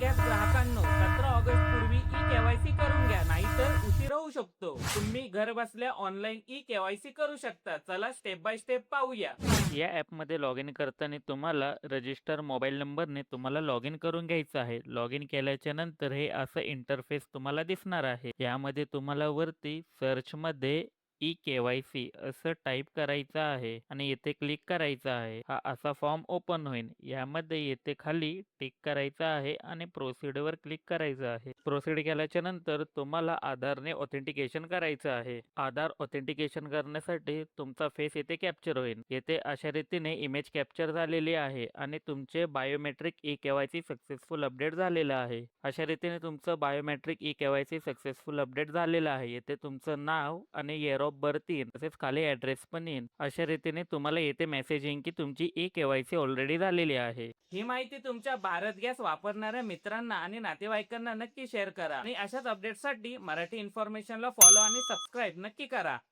Gas ग्राहकांनो 17 August पूर्वी e KYC करून घ्या, नाहीतर उशीर होऊ शकतो. तुम्ही घर बसल्या ऑनलाईन ई केवायसी करू शकता. चला स्टेप बाय स्टेप पाहूया. या ॲपमध्ये लॉग इन करताना तुम्हाला रजिस्टर मोबाईल नंबरने तुम्हाला लॉग इन करून घ्यायचं आहे. लॉग इन केल्याच्या नंतर हे असं इंटरफेस तुम्हाला दिसणार आहे. यामध्ये तुम्हाला वरती सर्चमध्ये ई केवायसी असं टाईप करायचं आहे आणि येथे क्लिक करायचं आहे. हा असा फॉर्म ओपन होईल. यामध्ये येथे खाली टिक करायचं आहे आणि प्रोसीडवर क्लिक करायचं आहे. प्रोसीड केल्याच्या नंतर तुम्हाला आधारने ऑथेंटिकेशन करायचं आहे. आधार ऑथेंटिकेशन करण्यासाठी तुमचा फेस येथे कॅप्चर होईल. येथे अशा रीतीने इमेज कॅप्चर झालेली आहे आणि तुमचे biometric e KYC successful update झालेलं आहे. अशा रीतीने तुमचं biometric e KYC successful update झालेलं आहे. येथे तुमचं नाव आणि इयर ऑफ बर्थ येईल, तसेच खाली ॲड्रेस पण येईल. अशा रीतीने तुम्हाला येथे मेसेज येईल की तुमची ई केवायसी ऑलरेडी झालेली आहे. ही माहिती तुमच्या भारत गॅस वापरणाऱ्या मित्रांना आणि नातेवाईकांना नक्की शेअर करा आणि अशाच अपडेटसाठी मराठी इन्फॉर्मेशनला फॉलो आणि सबस्क्राईब नक्की करा.